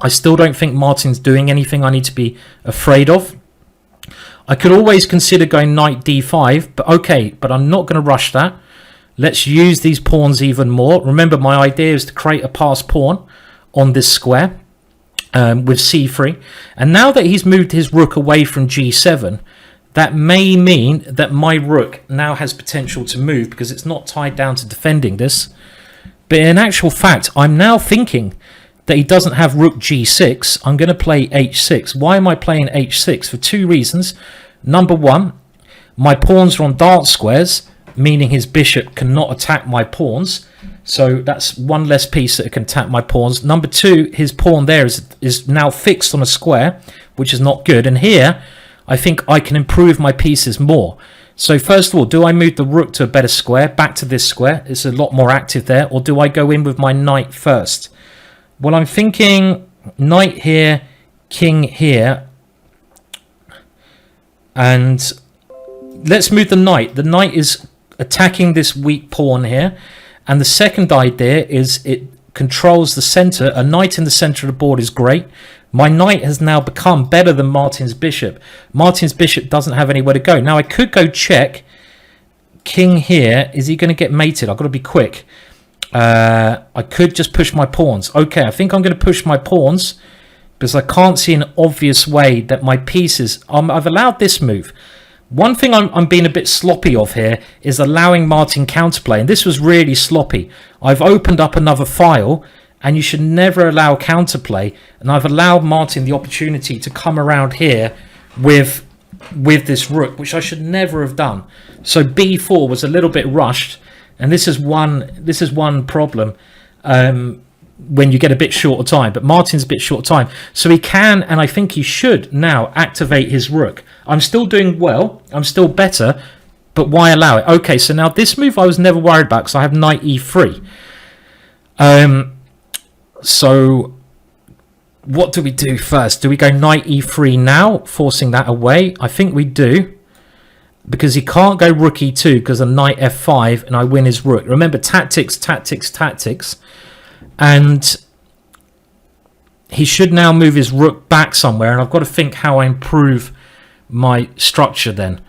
I still don't think Martyn's doing anything I need to be afraid of. I could always consider going knight d5, but okay, but I'm not going to rush that. Let's use these pawns even more. Remember, my idea is to create a passed pawn on this square with c3. And now that he's moved his rook away from g7, that may mean that my rook now has potential to move because it's not tied down to defending this. But in actual fact, I'm now thinking that he doesn't have rook g6. I'm going to play h6. Why am I playing h6? For two reasons. Number one, my pawns are on dark squares, meaning his bishop cannot attack my pawns. So that's one less piece that can attack my pawns. Number two, his pawn there is now fixed on a square, which is not good. And here, I think I can improve my pieces more. So first of all, do I move the rook to a better square, back to this square? It's a lot more active there. Or do I go in with my knight first? Well, I'm thinking knight here, king here. And let's move the knight. The knight is attacking this weak pawn here. And the second idea is it controls the center. A knight in the center of the board is great. My knight has now become better than Martyn's bishop. Martyn's bishop doesn't have anywhere to go. Now I could go check. King here. Is he going to get mated? I've got to be quick. I could just push my pawns. Okay, I think I'm going to push my pawns because I can't see an obvious way that my pieces... I've allowed this move. One thing I'm being a bit sloppy of here is allowing Martyn counterplay. And this was really sloppy. I've opened up another file and you should never allow counterplay. And I've allowed Martyn the opportunity to come around here with this rook, which I should never have done. So b4 was a little bit rushed. And this is one problem when you get a bit short of time. But Martyn's a bit short of time. So he can, and I think he should now activate his rook. I'm still doing well. I'm still better. But why allow it? Okay, so now this move I was never worried about because I have knight e3. So what do we do first? Do we go knight e3 now, forcing that away? I think we do. Because he can't go rook e2 because of knight f5 and I win his rook. Remember, tactics, tactics, tactics. And he should now move his rook back somewhere. And I've got to think how I improve my structure then.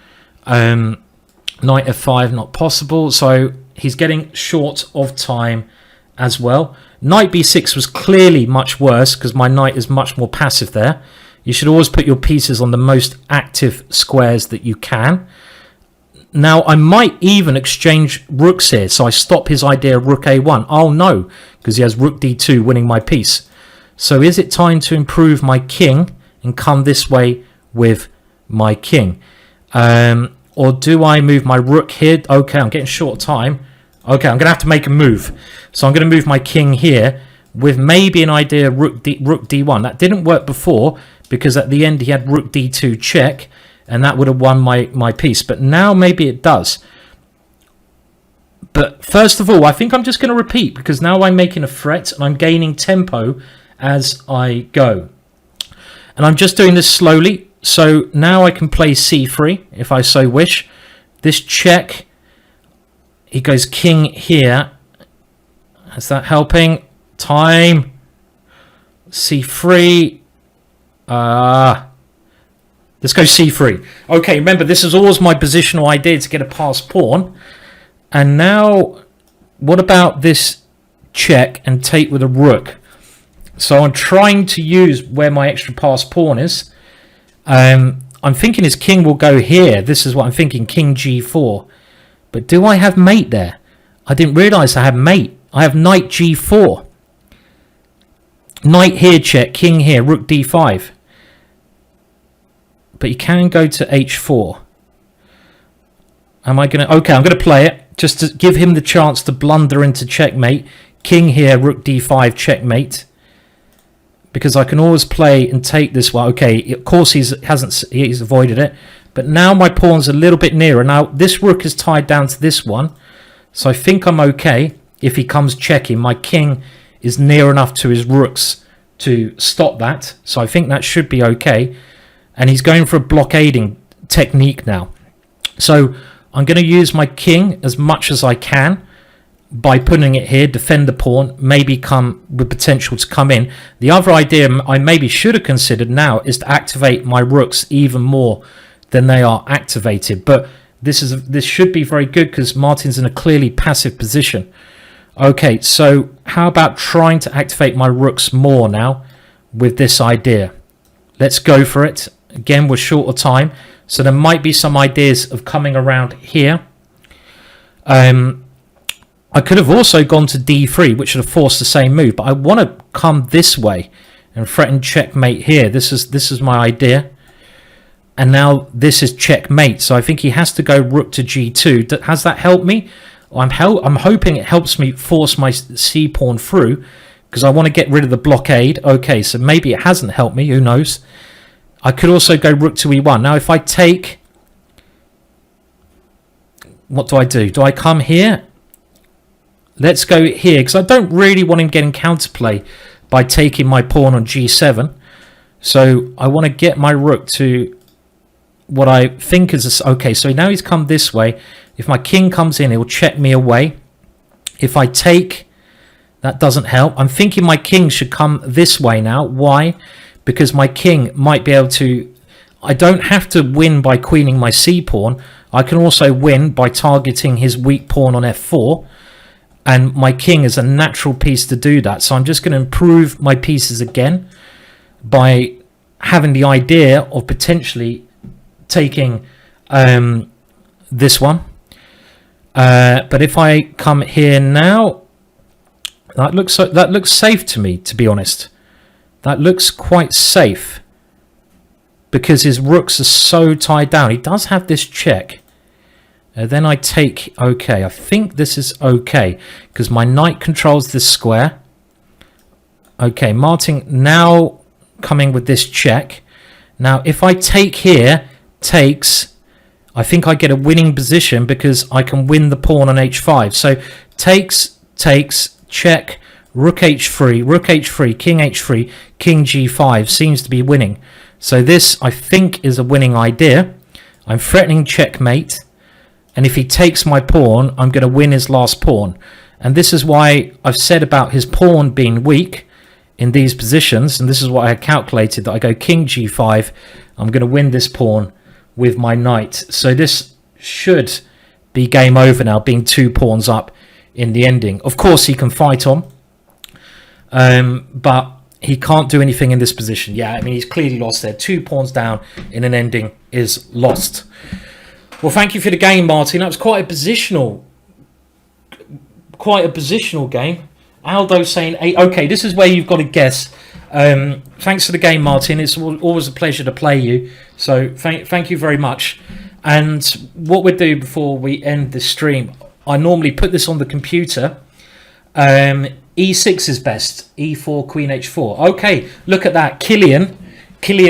Knight f5, not possible. So he's getting short of time as well. Knight b6 was clearly much worse because my knight is much more passive there. You should always put your pieces on the most active squares that you can. Now, I might even exchange rooks here, so I stop his idea of rook a1. Oh, no, because he has rook d2 winning my piece. So is it time to improve my king and come this way with my king? Or do I move my rook here? Okay, I'm getting short time. Okay, I'm going to have to make a move. So I'm going to move my king here with maybe an idea of rook d1. That didn't work before because at the end he had rook d2 check. And that would have won my piece. But now maybe it does. But first of all, I think I'm just going to repeat. Because now I'm making a threat. And I'm gaining tempo as I go. And I'm just doing this slowly. So now I can play c3 if I so wish. This check. He goes king here. Is that helping? Time. c3. Let's go c3. Okay, remember, this is always my positional idea to get a passed pawn. And now, what about this check and take with a rook? So I'm trying to use where my extra passed pawn is. I'm thinking his king will go here. This is what I'm thinking, king g4. But do I have mate there? I didn't realise I had mate. I have knight g4. Knight here check, king here, rook d5. But you can go to h4. Am I going to... Okay, I'm going to play it. Just to give him the chance to blunder into checkmate. King here, rook d5, checkmate. Because I can always play and take this one. Okay, of course he's avoided it. But now my pawn's a little bit nearer. Now, this rook is tied down to this one. So I think I'm okay if he comes checking. My king is near enough to his rooks to stop that. So I think that should be okay. And he's going for a blockading technique now. So I'm going to use my king as much as I can. by putting it here, defend the pawn, maybe come with potential to come in. The other idea I maybe should have considered now is to activate my rooks even more than they are activated. But this should be very good because Martyn's in a clearly passive position. Okay, so how about trying to activate my rooks more now with this idea? Let's go for it. Again, we're short of time, so there might be some ideas of coming around here. I could have also gone to d3, which would have forced the same move, but I want to come this way and threaten checkmate here. This is my idea. And now this is checkmate, so I think he has to go rook to g2. Has that helped me? I'm hoping it helps me force my c pawn through, because I want to get rid of the blockade. Okay, so maybe it hasn't helped me, who knows. I could also go rook to e1. Now if I take... What do I do? Do I come here? Let's go here, because I don't really want him getting counterplay by taking my pawn on g7. So I want to get my rook to what I think is... Okay, so now he's come this way. If my king comes in, it will check me away. If I take... That doesn't help. I'm thinking my king should come this way now. Why? Because my king might be able to... I don't have to win by queening my c-pawn. I can also win by targeting his weak pawn on f4. And my king is a natural piece to do that. So I'm just going to improve my pieces again by having the idea of potentially taking this one. But if I come here now, that looks safe to me, to be honest. That looks quite safe because his rooks are so tied down. He does have this check. Then I take, okay, I think this is okay, because my knight controls this square. Okay, Martyn now coming with this check. Now, if I take here, takes, I think I get a winning position because I can win the pawn on h5. So, takes, check, rook h3, king h3, king g5 seems to be winning. So this, I think, is a winning idea. I'm threatening checkmate. And if he takes my pawn, I'm going to win his last pawn. And this is why I've said about his pawn being weak in these positions. And this is what I had calculated, that I go king g5. I'm going to win this pawn with my knight. So this should be game over now, being 2 pawns up in the ending. Of course, he can fight on. But he can't do anything in this position. Yeah, I mean, he's clearly lost there. 2 pawns down in an ending is lost. Well, thank you for the game, Martyn. That was quite a positional game. Aldo saying 8. Okay, this is where you've got to guess. Thanks for the game, Martyn. It's always a pleasure to play you. So thank you very much. And what we'll do before we end the stream, I normally put this on the computer. E6 is best. E4, Queen H4. Okay, look at that. Killian,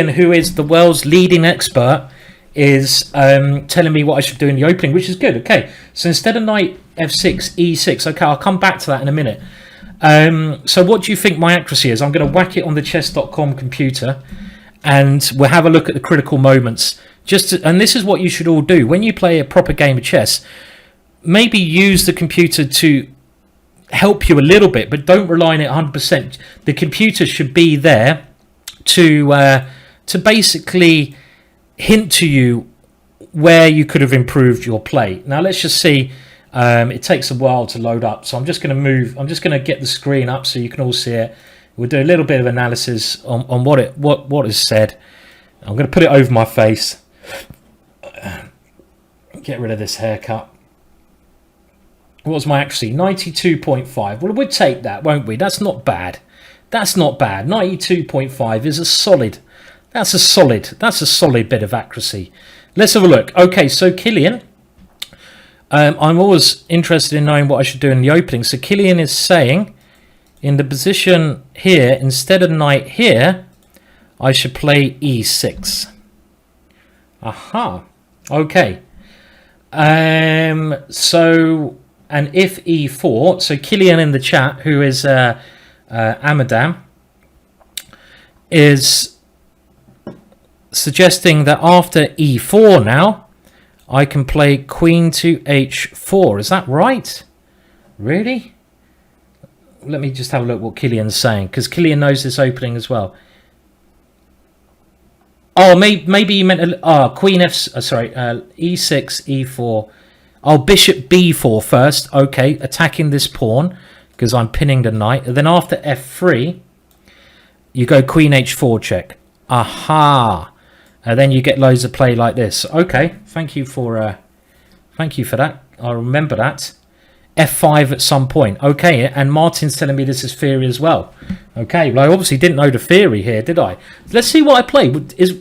who is the world's leading expert, is telling me what I should do in the opening, which is good. Okay, so instead of knight f6, e6. Okay, I'll come back to that in a minute. So what do you think my accuracy is? I'm going to whack it on the chess.com computer, and we'll have a look at the critical moments. And this is what you should all do when you play a proper game of chess. Maybe use the computer to help you a little bit, but don't rely on it 100%. The computer should be there to basically hint to you where you could have improved your play. Now let's just see. It takes a while to load up, so I'm just going to get the screen up so you can all see it. We'll do a little bit of analysis on what is said. I'm going to put it over my face. Get rid of this haircut. What was my accuracy? 92.5. Well, we'll take that, won't we? That's not bad. 92.5 is a solid. That's a solid bit of accuracy. Let's have a look. Okay, so Killian, I'm always interested in knowing what I should do in the opening. So Killian is saying, in the position here, instead of knight here, I should play e6. Aha. Okay. So, and if e4, so Killian in the chat, who is Amadam, is suggesting that after e4 now, I can play queen to h4. Is that right? Really? Let me just have a look what Killian's saying, because Killian knows this opening as well. Oh, maybe you meant Queen F. Sorry, E6, E4. Oh, Bishop B4 first. Okay, attacking this pawn because I'm pinning the knight. And then after F3, you go Queen H4 check. Aha! And then you get loads of play like this. Okay, thank you for that. I'll remember that. F5 at some point. Okay, and Martyn's telling me this is theory as well. Okay, well, I obviously didn't know the theory here, did I? Let's see what I play.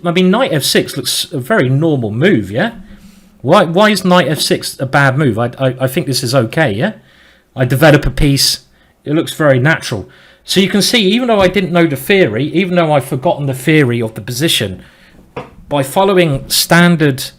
I mean, Knight F6 looks a very normal move, yeah? Why is Knight F6 a bad move? I think this is okay, yeah? I develop a piece. It looks very natural. So you can see, even though I didn't know the theory, even though I've forgotten the theory of the position, by following standard,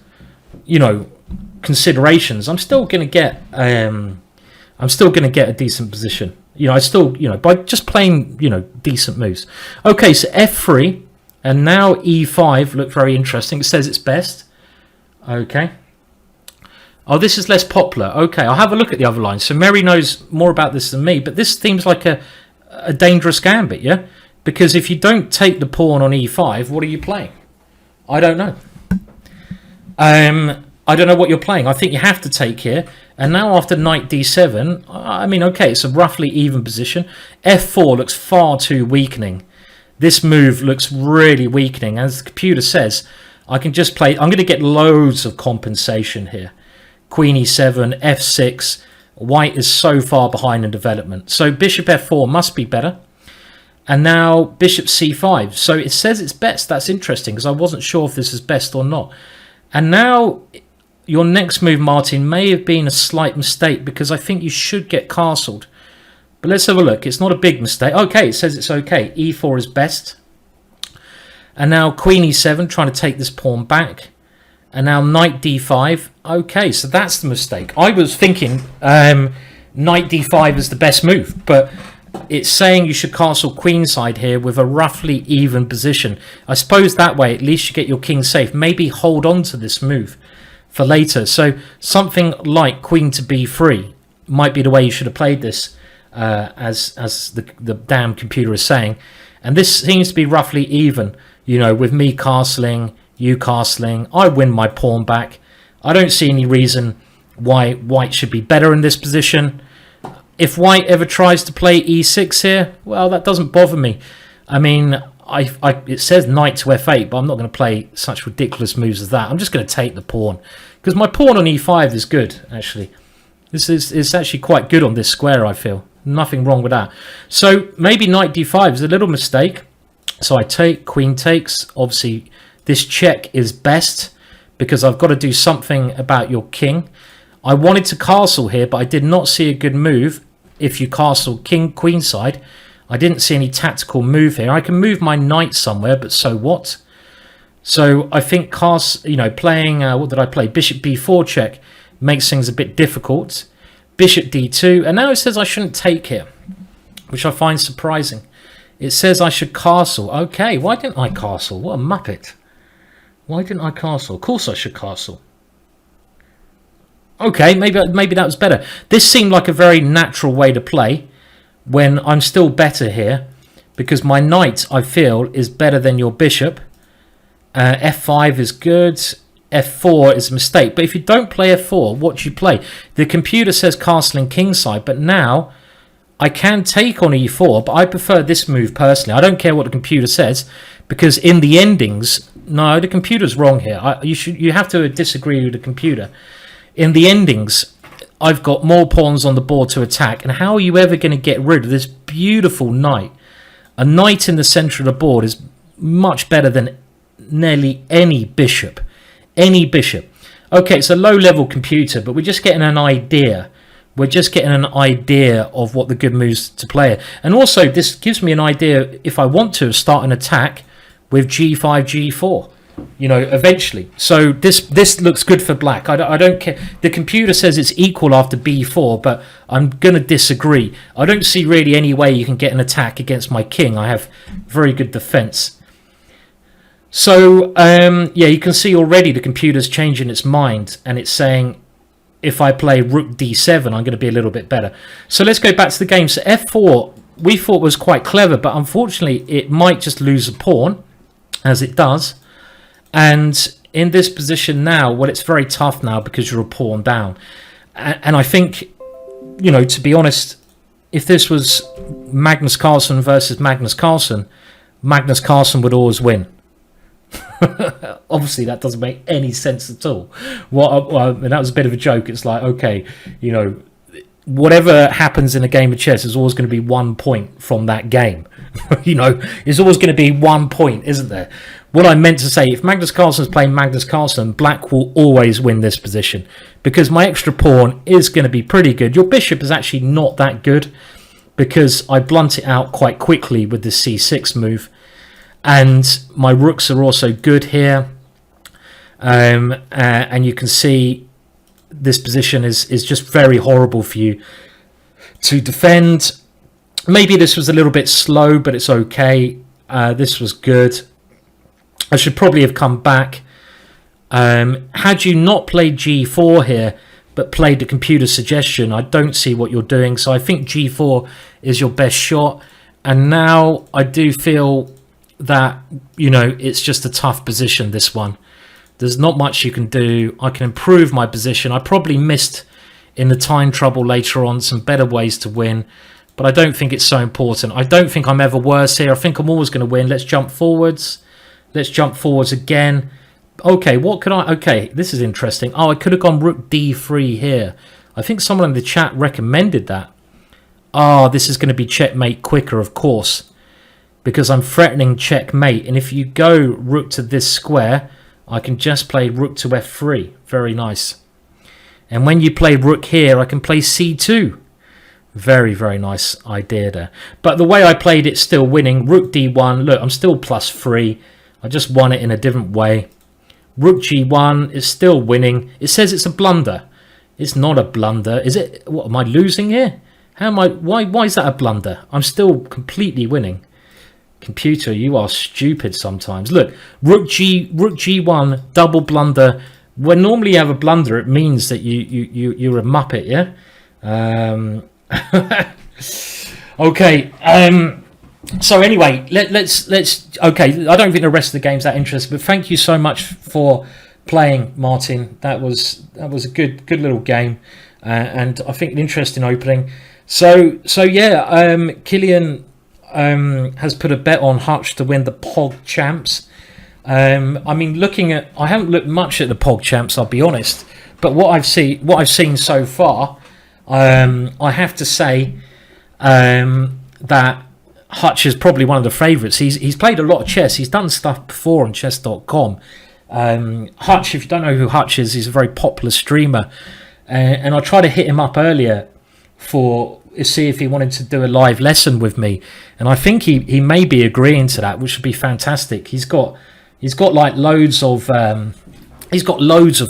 considerations, I'm still going to get a decent position. By just playing, decent moves. Okay, so F3 and now E5 look very interesting. It says it's best. Okay. Oh, this is less popular. Okay, I'll have a look at the other lines. So Merry knows more about this than me, but this seems like a dangerous gambit, yeah? Because if you don't take the pawn on E5, what are you playing? I don't know. I don't know what you're playing. I think you have to take here. And now after Knight D7, I mean, okay, it's a roughly even position. F4 looks far too weakening. This move looks really weakening. As the computer says, I can just play. I'm going to get loads of compensation here. Queen E7, F6. White is so far behind in development. So Bishop F4 must be better. And now Bishop C5. So it says it's best. That's interesting because I wasn't sure if this is best or not. And now your next move, Martyn, may have been a slight mistake because I think you should get castled. But let's have a look. It's not a big mistake. Okay, it says it's okay. E4 is best. And now Queen E7, trying to take this pawn back. And now Knight D5. Okay, so that's the mistake. I was thinking Knight D5 is the best move, but it's saying you should castle queenside here with a roughly even position. I suppose that way at least you get your king safe. Maybe hold on to this move for later. So something like Queen to B3 might be the way you should have played this, as the damn computer is saying. And this seems to be roughly even, with me castling, you castling. I win my pawn back. I don't see any reason why White should be better in this position. If White ever tries to play E6 here, well, that doesn't bother me. I mean, it says Knight to F8, but I'm not going to play such ridiculous moves as that. I'm just going to take the pawn. Because my pawn on E5 is good, actually. It's actually quite good on this square, I feel. Nothing wrong with that. So maybe Knight D5 is a little mistake. So I take, Queen takes. Obviously, this check is best because I've got to do something about your king. I wanted to castle here, but I did not see a good move if you castle king queenside. I didn't see any tactical move here. I can move my knight somewhere, but so what? So I think playing, what did I play? Bishop B4 check makes things a bit difficult. Bishop D2, and now it says I shouldn't take here, which I find surprising. It says I should castle. Okay, why didn't I castle? What a muppet. Why didn't I castle? Of course I should castle. Okay, maybe that was better. This seemed like a very natural way to play when I'm still better here because my knight, I feel, is better than your bishop. F5 is good. F4 is a mistake. But if you don't play F4, what do you play? The computer says castling kingside, but now I can take on E4, but I prefer this move personally. I don't care what the computer says because in the endings, no, the computer's wrong here. You have to disagree with the computer. In the endings, I've got more pawns on the board to attack. And how are you ever going to get rid of this beautiful knight? A knight in the center of the board is much better than nearly any bishop. Any bishop. Okay, it's a low-level computer, but we're just getting an idea. We're just getting an idea of what the good moves to play are. And also, this gives me an idea, if I want to, start an attack with G5, G4. Eventually. So this looks good for black. I don't care. The computer says it's equal after b4, but I'm going to disagree. I don't see really any way you can get an attack against my king. I have very good defense. So, yeah, you can see already the computer's changing its mind, and it's saying if I play rook d7, I'm going to be a little bit better. So let's go back to the game. So f4, we thought was quite clever, but unfortunately it might just lose a pawn, as it does. And in this position now, well, it's very tough now because you're a pawn down. And I think, you know, to be honest, if this was Magnus Carlsen versus Magnus Carlsen would always win. Obviously, that doesn't make any sense at all. And that was a bit of a joke. It's like, okay, you know, whatever happens in a game of chess is always going to be 1 point from that game. You know, it's always going to be 1 point, isn't there? What I meant to say, if Magnus Carlsen's playing Magnus Carlsen, black will always win this position because my extra pawn is going to be pretty good. Your bishop is actually not that good because I blunt it out quite quickly with the c6 move. And my rooks are also good here. And you can see this position is just very horrible for you to defend. Maybe this was a little bit slow, but it's okay. This was good. I should probably have come back. Had you not played g4 here, but played the computer suggestion, I don't see what you're doing. So I think g4 is your best shot. And now I do feel that, you know, it's just a tough position, this one. There's not much you can do. I can improve my position. I probably missed in the time trouble later on some better ways to win, but I don't think it's so important. I don't think I'm ever worse here. I think I'm always going to win. Let's jump forwards. Let's jump forwards again. Okay, what could I... Okay, this is interesting. Oh, I could have gone rook d3 here. I think someone in the chat recommended that. Oh, this is going to be checkmate quicker, of course, because I'm threatening checkmate. And if you go rook to this square, I can just play rook to f3. Very nice. And when you play rook here, I can play c2. Very, very nice idea there. But the way I played it, still winning. Rook d1. Look, I'm still +3. I just won it in a different way. Rook g1 is still winning. It says it's a blunder. It's not a blunder. Is it? What, am I losing here? How am I? Why is that a blunder? I'm still completely winning. Computer, you are stupid sometimes. Look, rook g1, double blunder. When normally you have a blunder, it means that you're a muppet, yeah? Okay. So anyway, let's okay. I don't think the rest of the game's that interesting, but thank you so much for playing, Martyn. That was a good little game, and I think an interesting opening. So yeah, Killian has put a bet on Hutch to win the Pog Champs. I mean, I haven't looked much at the Pog Champs, I'll be honest, but what I've seen so far, I have to say that Hutch is probably one of the favourites. He's played a lot of chess. He's done stuff before on chess.com. Hutch, if you don't know who Hutch is, he's a very popular streamer, and I tried to hit him up earlier to see if he wanted to do a live lesson with me, and I think he may be agreeing to that, which would be fantastic. He's got like loads of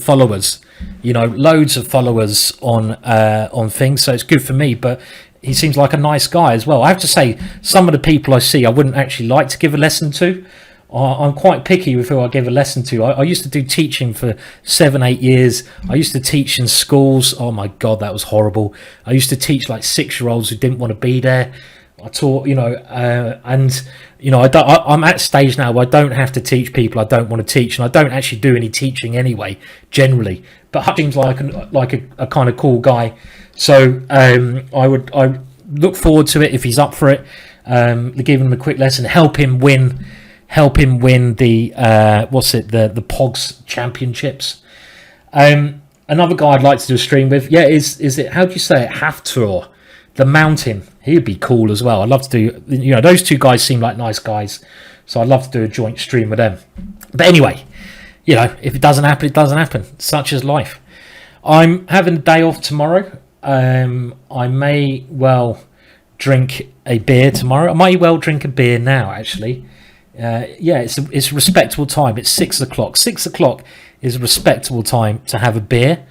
followers, you know, loads of followers on things, so it's good for me. But he seems like a nice guy as well. I have to say, some of the people I see I wouldn't actually like to give a lesson to. I'm quite picky with who I give a lesson to. I used to do teaching for 7-8 years. I used to teach in schools. Oh my God, that was horrible. I used to teach like 6-year-olds who didn't want to be there. I taught, you know, and you know, I'm at a stage now where I don't have to teach people I don't want to teach, and I don't actually do any teaching anyway, generally. But Hutch seems like a kind of cool guy, so I look forward to it if he's up for it. Give him a quick lesson, help him win the the Pogs Championships. Another guy I'd like to do a stream with, yeah, is it, how do you say it, Haftor, the Mountain. He'd be cool as well. I'd love to do, you know, those two guys seem like nice guys, so I'd love to do a joint stream with them. But anyway, you know, if it doesn't happen, it doesn't happen. Such is life. I'm having a day off tomorrow. I may well drink a beer tomorrow. I might well drink a beer now, actually. Yeah, it's a respectable time. It's 6 o'clock. 6 o'clock is a respectable time to have a beer.